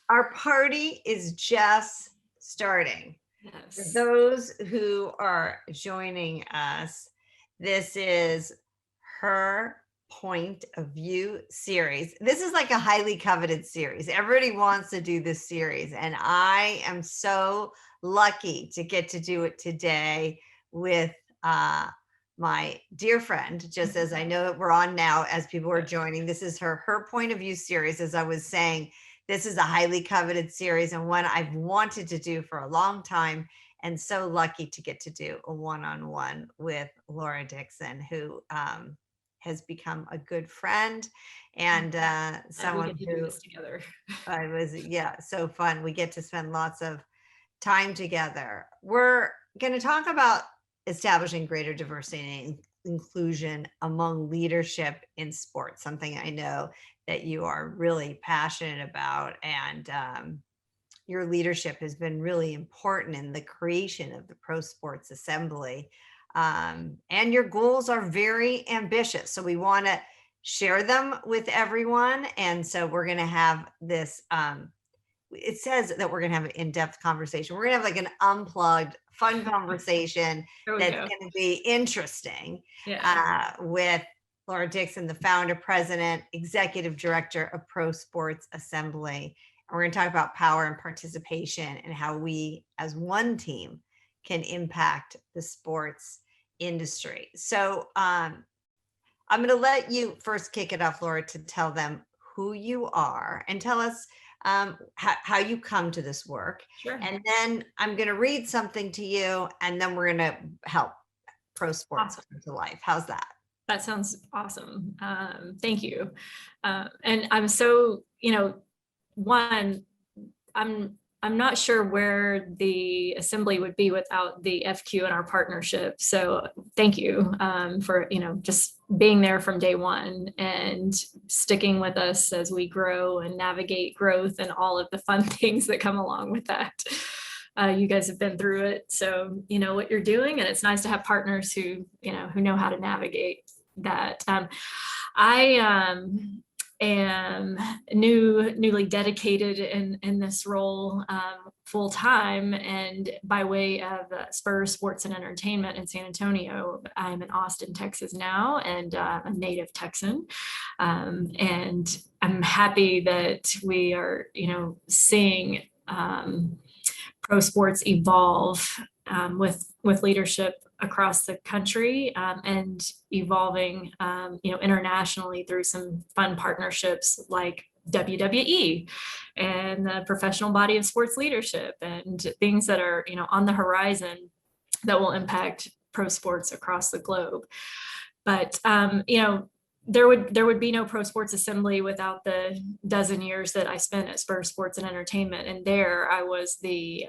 Our party is just starting. For Yes. those who are joining us, this is Her Point of View series. This is like a highly coveted series. Everybody wants to do this series, and I am so lucky to get to do it today with my dear friend, just as I know that we're on now as people are joining. This is Her Point of View series. As I was saying, this is a highly coveted series and one I've wanted to do for a long time, and so lucky to get to do a one-on-one with Laura Dixon, who has become a good friend and We someone get to do who this together. I was, yeah, so fun. We get to spend lots of time together. We're going to talk about establishing greater diversity and inclusion among leadership in sports, something I know that you are really passionate about. And your leadership has been really important in the creation of the Pro Sports Assembly. And your goals are very ambitious. So we want to share them with everyone. And so we're going to have this. It says that we're going to have an in-depth conversation. We're going to have like an unplugged, fun conversation that's going to be interesting with Laura Dixon, the founder, president, executive director of Pro Sports Assembly. And we're going to talk about power and participation and how we, as one team, can impact the sports industry. So I'm going to let you first kick it off, Laura, to tell them who you are and tell us how you come to this work. Sure. And then I'm going to read something to you, and then we're going to help pro sports come to life. How's that? That sounds awesome. Thank you. And I'm so, one, I'm not sure where the assembly would be without the FQ and our partnership. So thank you for, just being there from day one and sticking with us as we grow and navigate growth and all of the fun things that come along with that. You guys have been through it, so you know what you're doing, and it's nice to have partners who know how to navigate that. I am newly dedicated in this role full time, and by way of Spurs Sports and Entertainment in San Antonio. I'm in Austin, Texas now, and a native Texan, and I'm happy that we are seeing pro sports evolve with leadership across the country, and evolving internationally through some fun partnerships like WWE and the Professional Body of Sports Leadership, and things that are on the horizon that will impact pro sports across the globe. But there would be no Pro Sports Assembly without the dozen years that I spent at Spurs Sports and Entertainment, and there I was the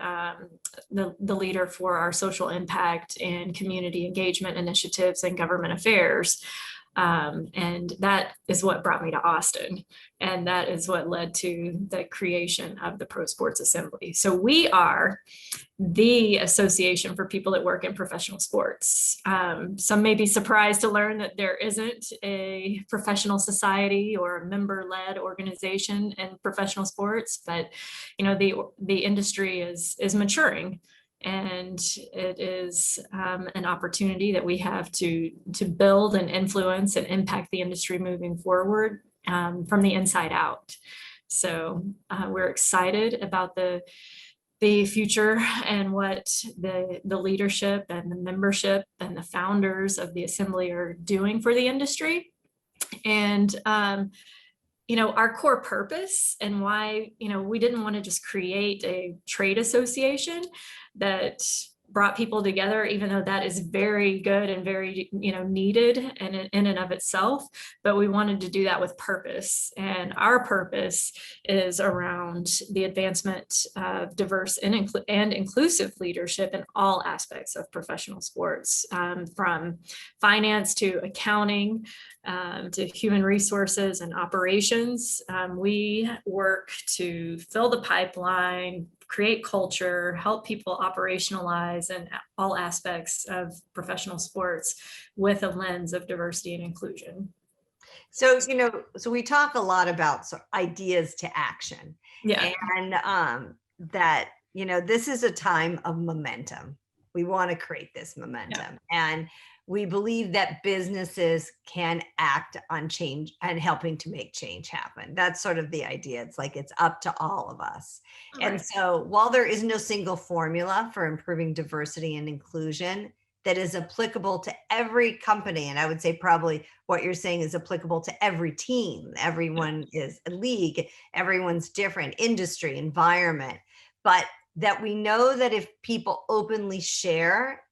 leader for our social impact and community engagement initiatives and government affairs. And that is what brought me to Austin. And that is what led to the creation of the Pro Sports Assembly. So we are the association for people that work in professional sports. Some may be surprised to learn that there isn't a professional society or a member-led organization in professional sports, but the industry is maturing. And it is an opportunity that we have to build and influence and impact the industry moving forward from the inside out. So we're excited about the future and what the leadership and the membership and the founders of the assembly are doing for the industry. And our core purpose and why we didn't want to just create a trade association that brought people together, even though that is very good and very needed in and of itself, but we wanted to do that with purpose. And our purpose is around the advancement of diverse and inclusive leadership in all aspects of professional sports, from finance to accounting, to human resources and operations. We work to fill the pipeline, create culture, help people operationalize in all aspects of professional sports with a lens of diversity and inclusion. So, so we talk a lot about ideas to action, Yeah. and that, this is a time of momentum. We want to create this Yeah. momentum. And we believe that businesses can act on change and helping to make change happen. That's sort of the idea. It's like it's up to all of us. And Right. so while there is no single formula for improving diversity and inclusion that is applicable to every company, and I would say probably what you're saying is applicable to every team, everyone is a league, everyone's different, industry, environment, but that we know that if people openly share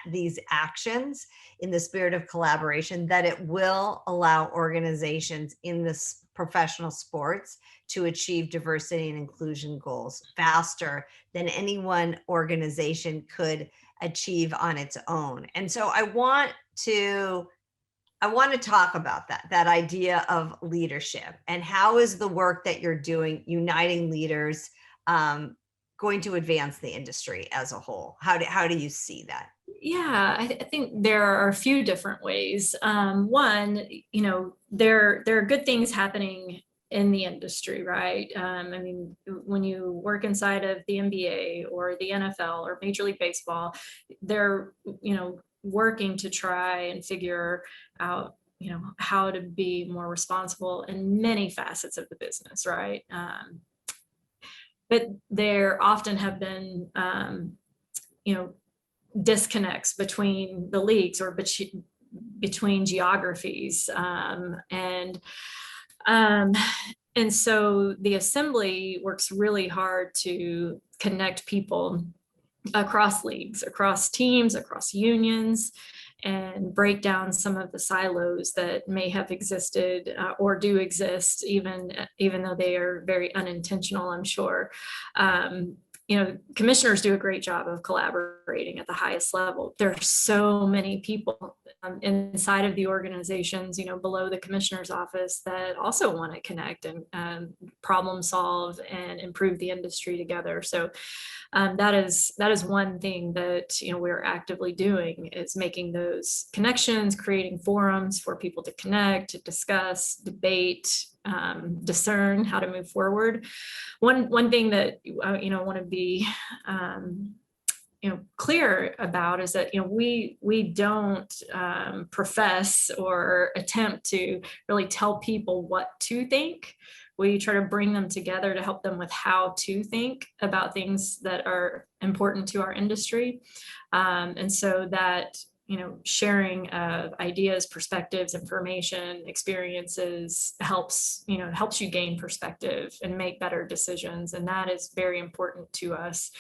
these actions in the spirit of collaboration, that it will allow organizations in this professional sports to achieve diversity and inclusion goals faster than any one organization could achieve on its own. And so I want to talk about that idea of leadership, and how is the work that you're doing, uniting leaders, going to advance the industry as a whole? How do you see that? Yeah, I think there are a few different ways. One, there are good things happening in the industry, right? I mean, when you work inside of the NBA or the NFL or Major League Baseball, they're, working to try and figure out, how to be more responsible in many facets of the business, right? But there often have been, disconnects between the leagues or between geographies, and so the assembly works really hard to connect people across leagues, across teams, across unions, and break down some of the silos that may have existed or do exist, even though they are very unintentional, I'm sure. Commissioners do a great job of collaborating at the highest level. There are so many people inside of the organizations, below the commissioner's office, that also want to connect and problem solve and improve the industry together. So that is one thing that we're actively doing, is making those connections, creating forums for people to connect, to discuss, debate, discern how to move forward. One thing that I want to be clear about is that we don't profess or attempt to really tell people what to think. We try to bring them together to help them with how to think about things that are important to our industry, and so that sharing of ideas, perspectives, information, experiences helps you gain perspective and make better decisions, and that is very important to us.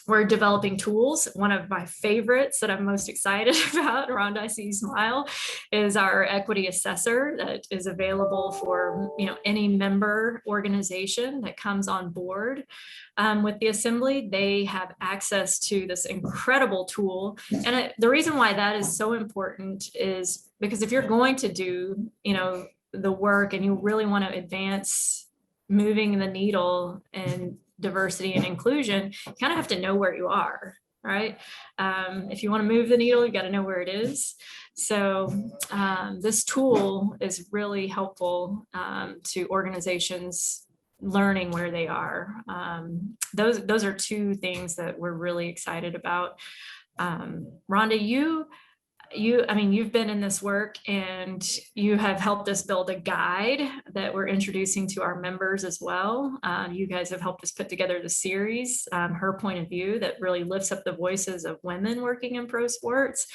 We're developing tools. One of my favorites that I'm most excited about, Ronda, I see you smile, is our equity assessor that is available for any member organization that comes on board with the assembly. They have access to this incredible tool. And the reason why that is so important is because if you're going to do the work and you really want to advance moving the needle and diversity and inclusion, you kind of have to know where you are, right? If you want to move the needle, you got to know where it is. So this tool is really helpful to organizations learning where they are. Those are two things that we're really excited about. Rhonda, you've been in this work, and you have helped us build a guide that we're introducing to our members as well. You guys have helped us put together the series, Her Point of View, that really lifts up the voices of women working in pro sports.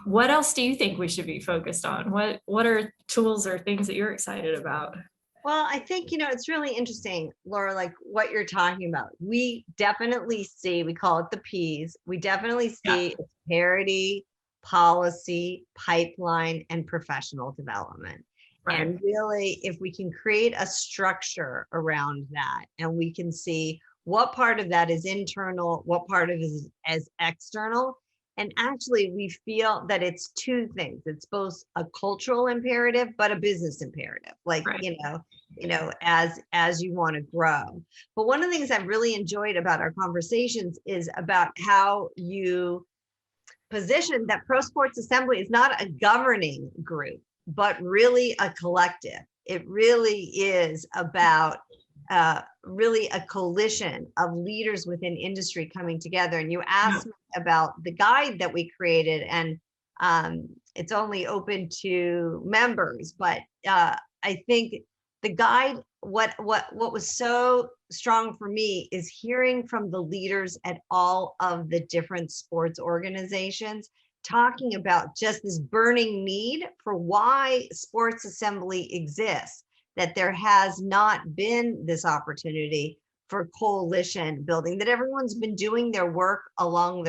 What else do you think we should be focused on? What are tools or things that you're excited about? Well, I think, it's really interesting, Laura, like what you're talking about. We definitely see, we call it the P's. We definitely see it's parity, policy, pipeline, and professional development. Right. And really, if we can create a structure around that, and we can see what part of that is internal, what part of it is as external. And actually, we feel that it's two things. It's both a cultural imperative, but a business imperative. Like, Right. As you want to grow. But one of the things I've really enjoyed about our conversations is about how you position that Pro Sports Assembly is not a governing group, but really a collective. It really is about really a coalition of leaders within industry coming together. And you asked me about the guide that we created, and it's only open to members, but I think the guide, what was so strong for me is hearing from the leaders at all of the different sports organizations talking about just this burning need for why Sports Assembly exists, that there has not been this opportunity for coalition building, that everyone's been doing their work along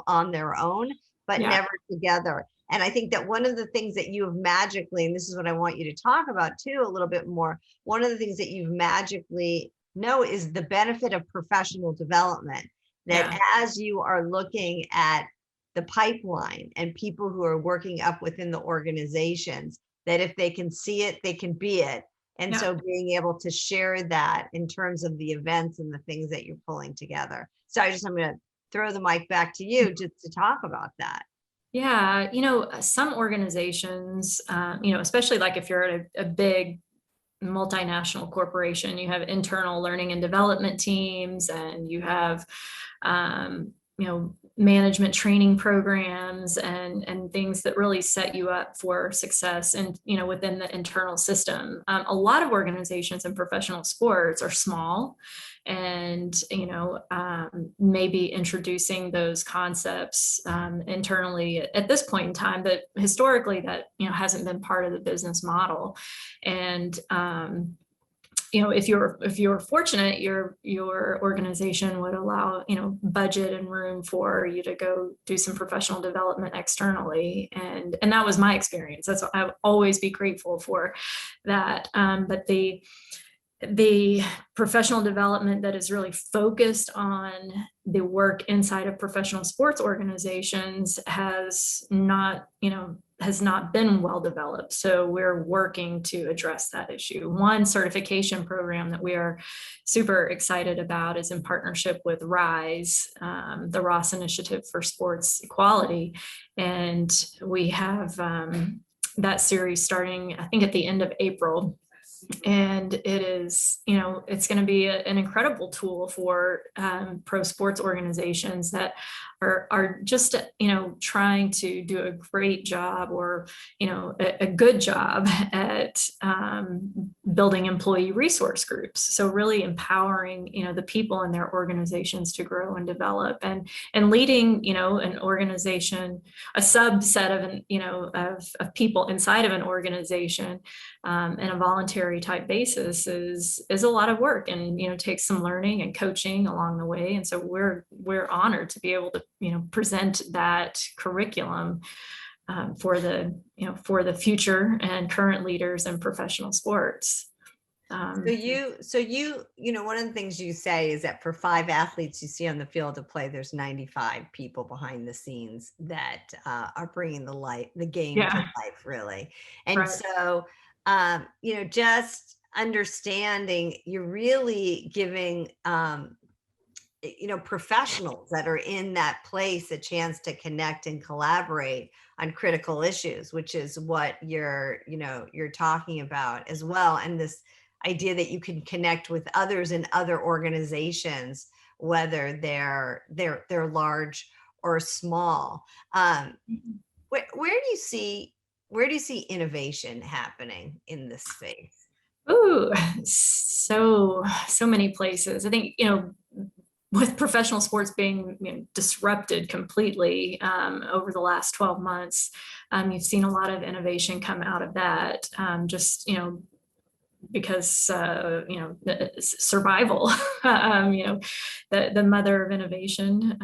on their own, but never together. And I think that one of the things that you have magically, and this is what I want you to talk about too a little bit more, one of the things that you've magically know is the benefit of professional development, that as you are looking at the pipeline and people who are working up within the organizations, that if they can see it, they can be it. And so being able to share that in terms of the events and the things that you're pulling together. So I'm going to throw the mic back to you just to talk about that. Yeah, some organizations, especially like if you're at a big multinational corporation, you have internal learning and development teams, and you have, management training programs and things that really set you up for success and, within the internal system. A lot of organizations in professional sports are small and, maybe introducing those concepts internally at this point in time, but historically that, hasn't been part of the business model. And, if you're fortunate, your organization would allow, budget and room for you to go do some professional development externally. And that was my experience. That's what I'll always be grateful for that. But the professional development that is really focused on the work inside of professional sports organizations has not been well developed. So we're working to address that issue. One certification program that we are super excited about is in partnership with RISE, the Ross Initiative for Sports Equality. And we have that series starting, I think, at the end of April. And it is, it's going to be an incredible tool for pro sports organizations that are just, trying to do a great job or, a good job at building employee resource groups. So really empowering, the people in their organizations to grow and develop and leading, an organization, a subset of people inside of an organization in a voluntary type basis is a lot of work and, takes some learning and coaching along the way. And so we're honored to be able to, present that curriculum for the future and current leaders in professional sports. So one of the things you say is that for 5 athletes you see on the field of play, there's 95 people behind the scenes that are bringing the game to life, really. And so, just understanding you're really giving, professionals that are in that place a chance to connect and collaborate on critical issues, which is what you're talking about as well. And this idea that you can connect with others in other organizations, whether they're large or small. Where do you see innovation happening in this space? Ooh, so many places. I think, with professional sports being disrupted completely over the last 12 months, you've seen a lot of innovation come out of that. Because survival, the mother of innovation.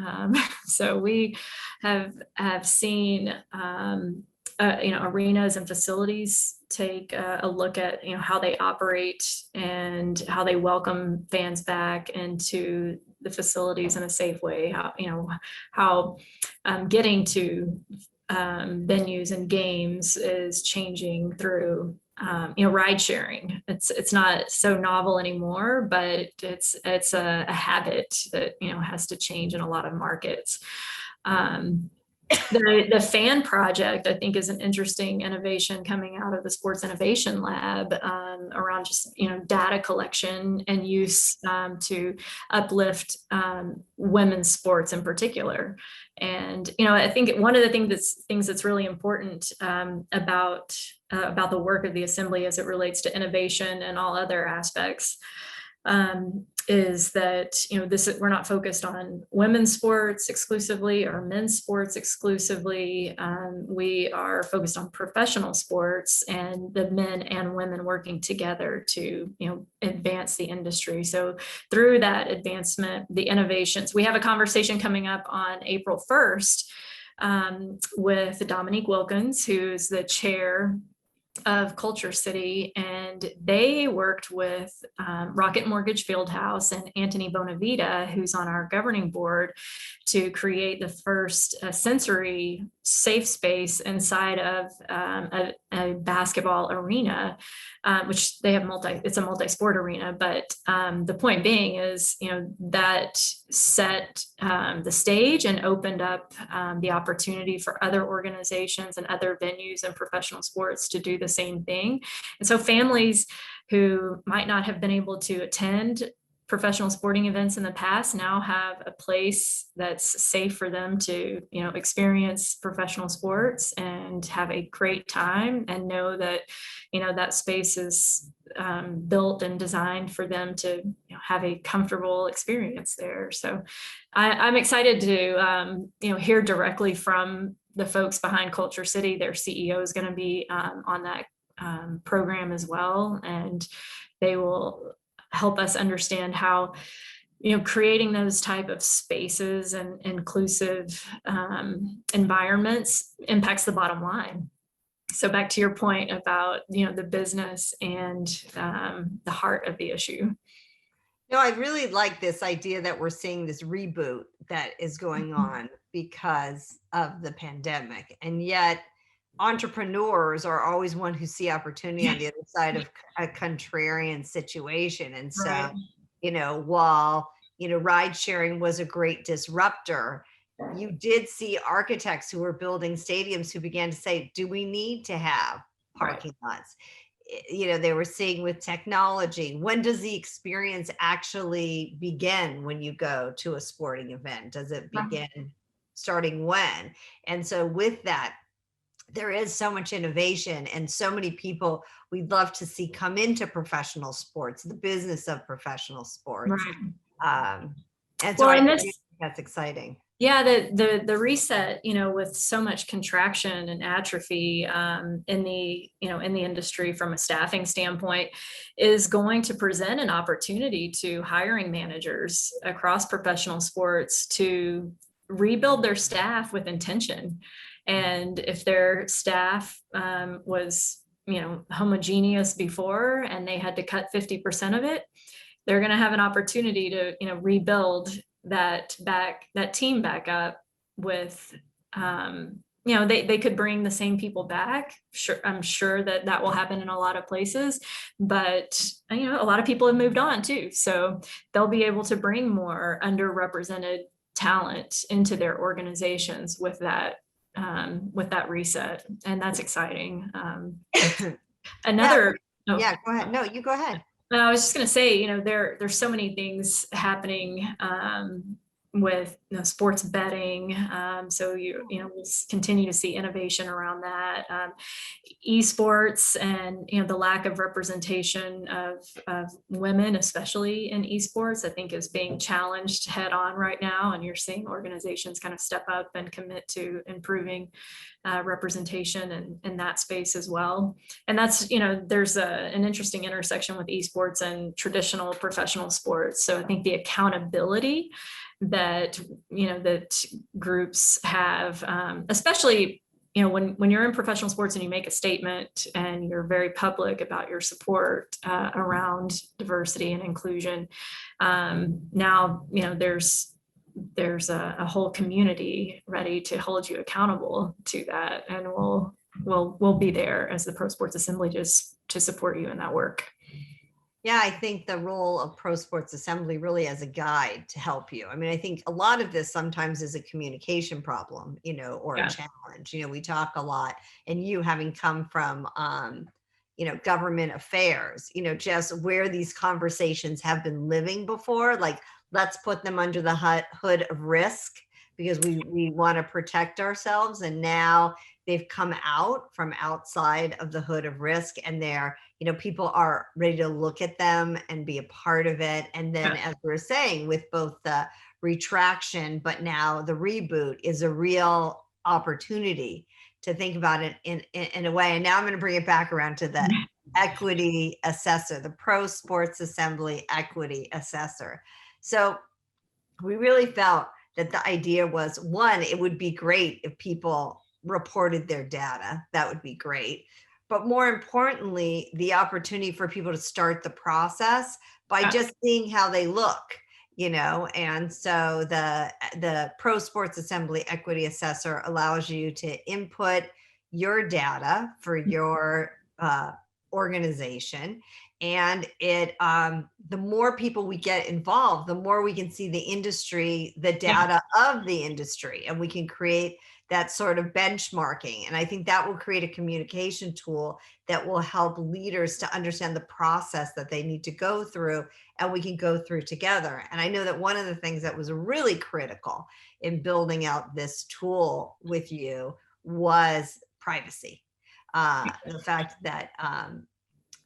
So we have seen arenas and facilities take a look at how they operate and how they welcome fans back into the facilities in a safe way. How getting to venues and games is changing through ride sharing. It's not so novel anymore, but it's a habit that has to change in a lot of markets. The fan project, I think, is an interesting innovation coming out of the Sports Innovation Lab, around just, data collection and use, to uplift, women's sports in particular. And, I think one of the things that's really important, about the work of the Assembly as it relates to innovation and all other aspects, is that, we're not focused on women's sports exclusively or men's sports exclusively. We are focused on professional sports and the men and women working together to, advance the industry. So through that advancement, the innovations, we have a conversation coming up on April 1st, with Dominique Wilkins, who's the chair of Culture City, and they worked with, Rocket Mortgage Fieldhouse and Anthony Bonavita, who's on our governing board, to create the first sensory safe space inside of, a basketball arena, which they have it's a multi-sport arena. But the point being is, that set the stage and opened up the opportunity for other organizations and other venues and professional sports to do the same thing. And so families who might not have been able to attend professional sporting events in the past now have a place that's safe for them to, experience professional sports and have a great time, and know that, that space is built and designed for them to, have a comfortable experience there. So I'm excited to, hear directly from the folks behind Culture City. Their CEO is going to be on that program as well, and they will help us understand how, creating those type of spaces and inclusive environments impacts the bottom line. So back to your point about, the business and the heart of the issue. No, I really like this idea that we're seeing this reboot that is going on because of the pandemic. And yet entrepreneurs are always one who see opportunity on the other side of a contrarian situation. And so, Right. While, ride sharing was a great disruptor, you did see architects who were building stadiums who began to say, do we need to have parking lots? They were seeing with technology, when does the experience actually begin when you go to a sporting event? Does it begin starting when? And so with that, there is so much innovation and so many people we'd love to see come into professional sports, the business of professional sports. Right. And so I think that's exciting. Yeah, the reset, with so much contraction and atrophy in the industry from a staffing standpoint, is going to present an opportunity to hiring managers across professional sports to rebuild their staff with intention. And if their staff was, homogeneous before and they had to cut 50% of it, they're going to have an opportunity to, rebuild that team back up with, they could bring the same people back. Sure, I'm sure that will happen in a lot of places, but a lot of people have moved on too. So they'll be able to bring more underrepresented talent into their organizations with that reset, and that's exciting. Another go ahead. No, you go ahead. I was just going to say, there's so many things happening with sports betting. So we'll continue to see innovation around that. Esports and the lack of representation of women, especially in esports, I think is being challenged head on right now. And you're seeing organizations kind of step up and commit to improving representation in that space as well. And that's, there's an interesting intersection with esports and traditional professional sports. So I think the accountability that that groups have, especially when you're in professional sports and you make a statement and you're very public about your support around diversity and inclusion, now there's a whole community ready to hold you accountable to that, and we'll be there as the Pro Sports Assembly just to support you in that work. Yeah, I think the role of Pro Sports Assembly really as a guide to help you. I mean, I think a lot of this sometimes is a communication problem, or a Yeah. challenge. We talk a lot, and you having come from, government affairs, just where these conversations have been living before, like let's put them under the hood of risk because we want to protect ourselves. And now they've come out from outside of the hood of risk, and they're people are ready to look at them and be a part of it. And then, Yeah. as we were saying, with both the retraction, but now the reboot is a real opportunity to think about it in a way. And now I'm going to bring it back around to the equity assessor, the Pro Sports Assembly equity assessor. So we really felt that the idea was, one, it would be great if people reported their data. That would be great. But more importantly, the opportunity for people to start the process by just seeing how they look, and so the Pro Sports Assembly Equity Assessor allows you to input your data for your organization. And the more people we get involved, the more we can see the industry, the data of the industry, and we can create that sort of benchmarking. And I think that will create a communication tool that will help leaders to understand the process that they need to go through, and we can go through together. And I know that one of the things that was really critical in building out this tool with you was privacy. The fact that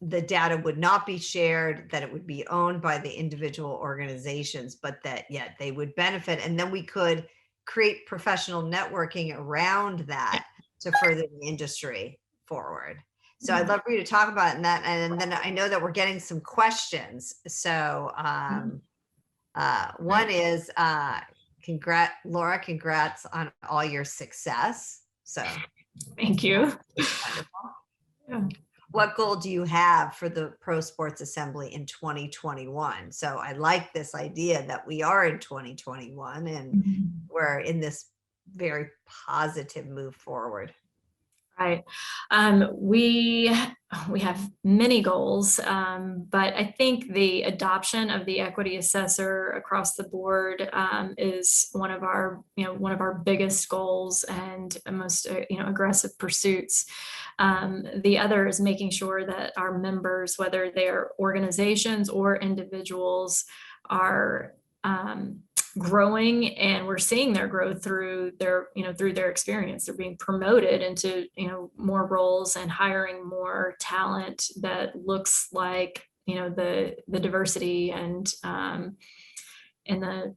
the data would not be shared, that it would be owned by the individual organizations, but that yet they would benefit. And then we could create professional networking around that to further the industry forward. So I'd love for you to talk about it in that. And then I know that we're getting some questions. So one is, Laura, congrats on all your success. So Thank you. wonderful. Yeah. What goal do you have for the Pro Sports Assembly in 2021? So I like this idea that we are in 2021 and we're in this very positive move forward. Right. We have many goals, but I think the adoption of the equity assessor across the board is one of our biggest goals and most aggressive pursuits. The other is making sure that our members, whether they're organizations or individuals, are growing, and we're seeing their growth through their experience. They're being promoted into more roles and hiring more talent that looks like the diversity and in the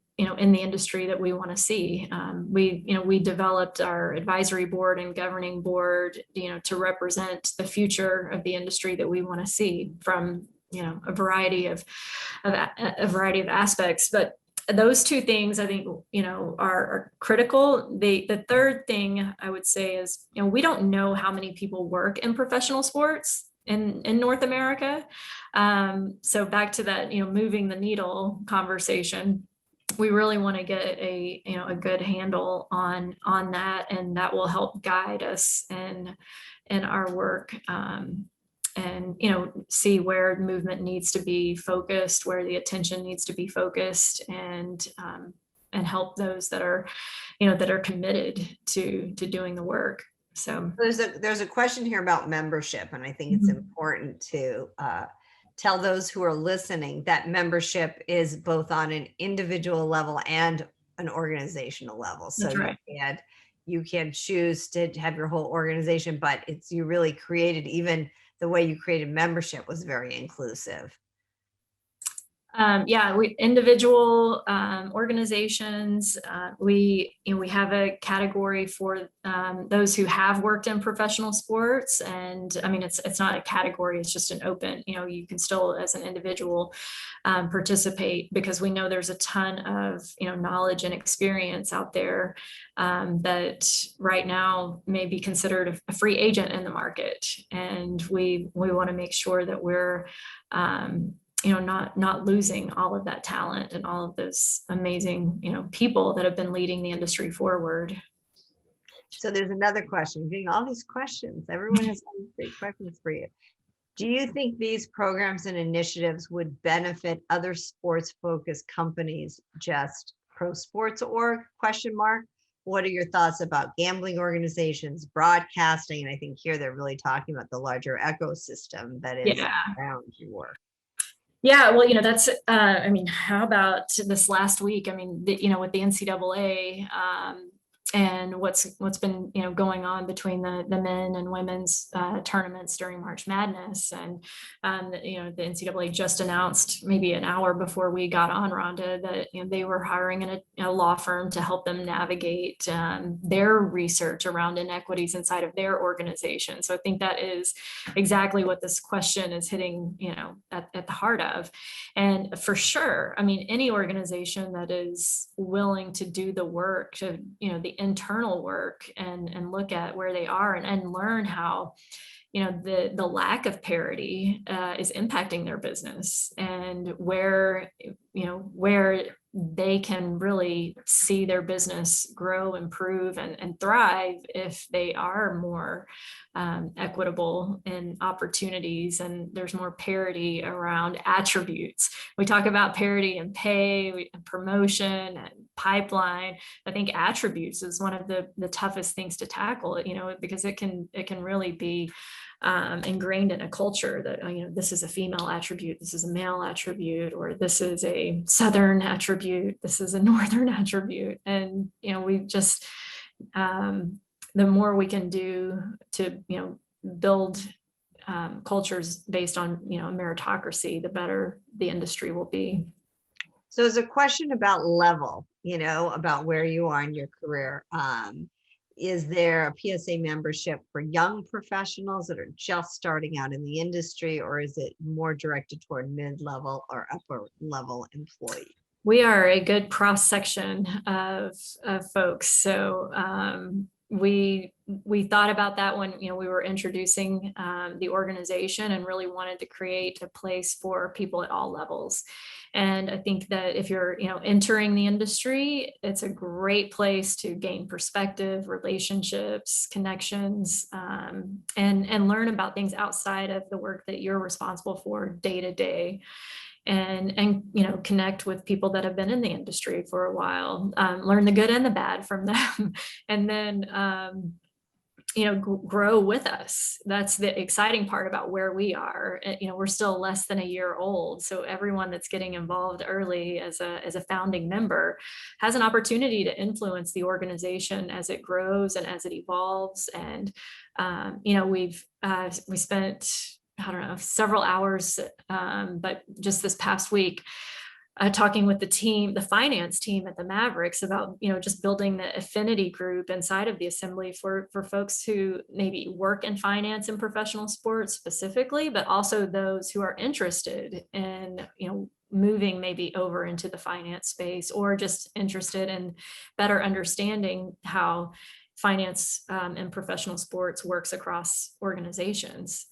industry that we want to see. We developed our advisory board and governing board to represent the future of the industry that we want to see from a variety of aspects. But those two things I think are critical. The third thing I would say is we don't know how many people work in professional sports in North America. So back to that moving the needle conversation, we really want to get a good handle on that, and that will help guide us in our work. And see where movement needs to be focused, where the attention needs to be focused, and help those that are committed to doing the work. So there's a question here about membership, and I think it's important to tell those who are listening that membership is both on an individual level and an organizational level. So that's right. You can choose to have your whole organization, but you really created, even the way you created membership was very inclusive. Individual organizations. We have a category for those who have worked in professional sports, and I mean it's not a category; it's just an open. You can still, as an individual, participate, because we know there's a ton of knowledge and experience out there that right now may be considered a free agent in the market, and we want to make sure that we're not losing all of that talent and all of those amazing, people that have been leading the industry forward. So there's another question. I'm getting all these questions. Everyone has all these great questions for you. Do you think these programs and initiatives would benefit other sports-focused companies, just pro sports org, question mark? What are your thoughts about gambling organizations, broadcasting? And I think here they're really talking about the larger ecosystem that is Yeah. around your work. Yeah, well, that's, I mean, how about this last week? I mean, with the NCAA, and what's been, going on between the men and women's tournaments during March Madness. And, the NCAA just announced maybe an hour before we got on, Rhonda, that, they were hiring a law firm to help them navigate their research around inequities inside of their organization. So I think that is exactly what this question is hitting, at the heart of. And for sure, I mean, any organization that is willing to do the work, to, the internal work, and look at where they are, and learn how, the lack of parity is impacting their business, and where they can really see their business grow, improve, and thrive if they are more equitable in opportunities, and there's more parity around attributes. We talk about parity in pay, promotion, and pipeline. I think attributes is one of the toughest things to tackle, because it can really be ingrained in a culture that, this is a female attribute, this is a male attribute, or this is a Southern attribute, this is a Northern attribute. And, we just, the more we can do to, build cultures based on, meritocracy, the better the industry will be. So there's a question about level, about where you are in your career. Is there a PSA membership for young professionals that are just starting out in the industry, or is it more directed toward mid-level or upper level employees? We are a good cross section of folks. So we thought about that when, we were introducing the organization, and really wanted to create a place for people at all levels. And I think that if you're, entering the industry, it's a great place to gain perspective, relationships, connections, and learn about things outside of the work that you're responsible for day to day. And connect with people that have been in the industry for a while, learn the good and the bad from them, and then grow with us. That's the exciting part about where we are. We're still less than a year old, so everyone that's getting involved early as a founding member has an opportunity to influence the organization as it grows and as it evolves. And we spent, I don't know, several hours, but just this past week, talking with the team, the finance team at the Mavericks, about, just building the affinity group inside of the assembly for folks who maybe work in finance and professional sports specifically, but also those who are interested in, moving maybe over into the finance space, or just interested in better understanding how finance and professional sports works across organizations.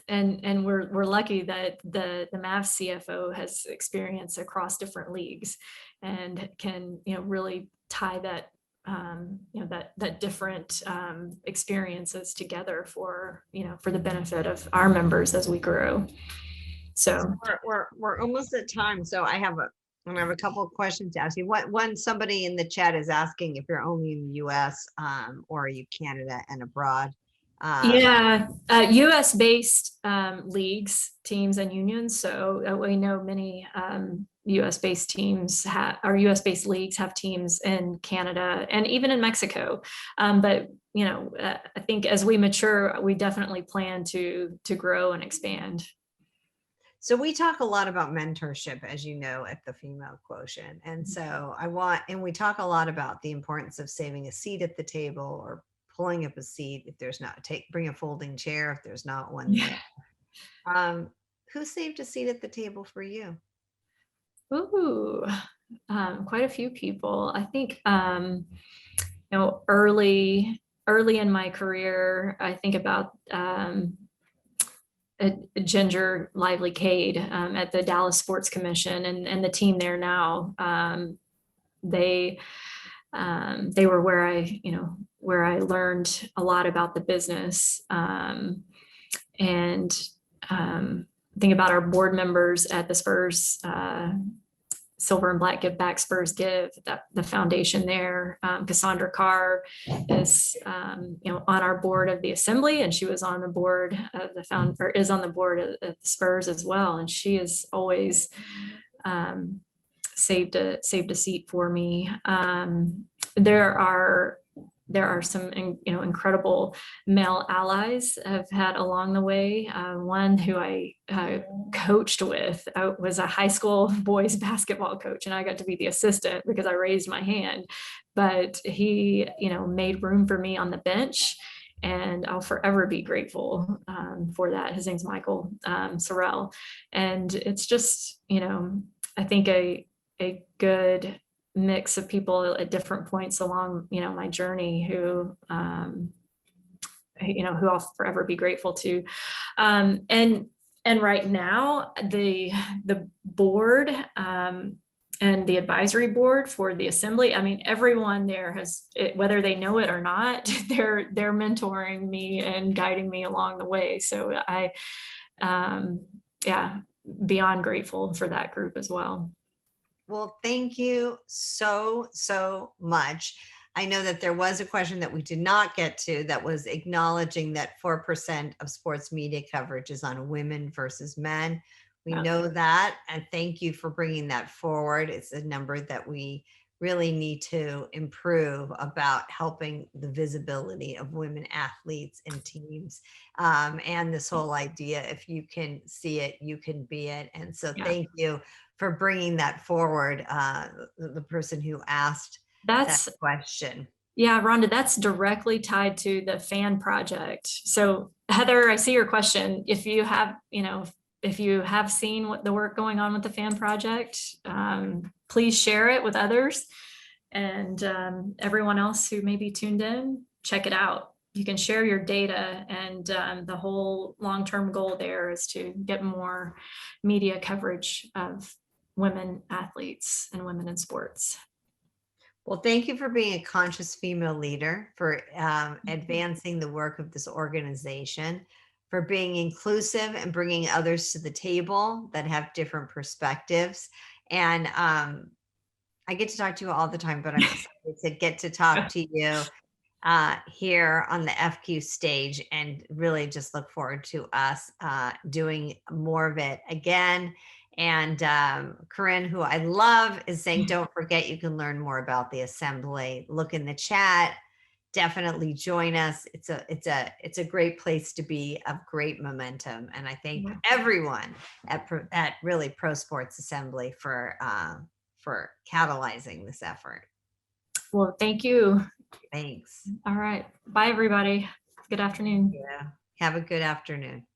And we're lucky that the Mavs CFO has experience across different leagues, and can, really tie that, that different experiences together for the benefit of our members as we grow. So we're almost at time. So I have a couple of questions to ask you. One, somebody in the chat is asking if you're only in the US, or are you Canada and abroad? Yeah, US based leagues, teams, and unions. So we know many US based teams or US based leagues have teams in Canada and even in Mexico. But I think as we mature, we definitely plan to grow and expand. So we talk a lot about mentorship, as you know, at the Female Quotient. And so we talk a lot about the importance of saving a seat at the table, or pulling up a seat if there's not, bring a folding chair if there's not one there. Who saved a seat at the table for you? Ooh, quite a few people. I think, early in my career, I think about Ginger Lively Cade at the Dallas Sports Commission, and the team there now. They were where I learned a lot about the business. And think about our board members at the Spurs, Silver and Black Give Back, Spurs Give, that the foundation there. Cassandra Carr is, on our board of the Assembly, and she was on the board of the is on the board of the Spurs as well. And she has always saved a seat for me. There are some, incredible male allies I've had along the way. One who I coached with was a high school boys basketball coach, and I got to be the assistant because I raised my hand. But he, made room for me on the bench, and I'll forever be grateful for that. His name's Michael Sorrell, and it's just, I think a good mix of people at different points along, my journey who I'll forever be grateful to. And right now, the board and the advisory board for the Assembly, everyone there has, whether they know it or not, they're mentoring me and guiding me along the way. So I, beyond grateful for that group as well. Well, thank you so much. I know that there was a question that we did not get to that was acknowledging that 4% of sports media coverage is on women versus men. We know that, and thank you for bringing that forward. It's a number that we really need to improve about helping the visibility of women athletes and teams, and this whole idea, if you can see it, you can be it. And so thank you for bringing that forward, the person who asked that question. Yeah, Rhonda, that's directly tied to the fan project. So Heather, I see your question. If you have, if you have seen what the work going on with the fan project, please share it with others, and everyone else who may be tuned in, check it out. You can share your data, and the whole long-term goal there is to get more media coverage of women athletes and women in sports. Well, thank you for being a conscious female leader, for advancing the work of this organization, for being inclusive and bringing others to the table that have different perspectives. And I get to talk to you all the time, but I'm excited to get to talk to you here on the FQ stage, and really just look forward to us doing more of it again. And Corinne, who I love, is saying, don't forget, you can learn more about the Assembly. Look in the chat. Definitely join us. It's a great place to be, of great momentum. And I thank everyone at really Pro Sports Assembly for catalyzing this effort. Well, thank you. Thanks. All right. Bye, everybody. Good afternoon. Yeah. Have a good afternoon.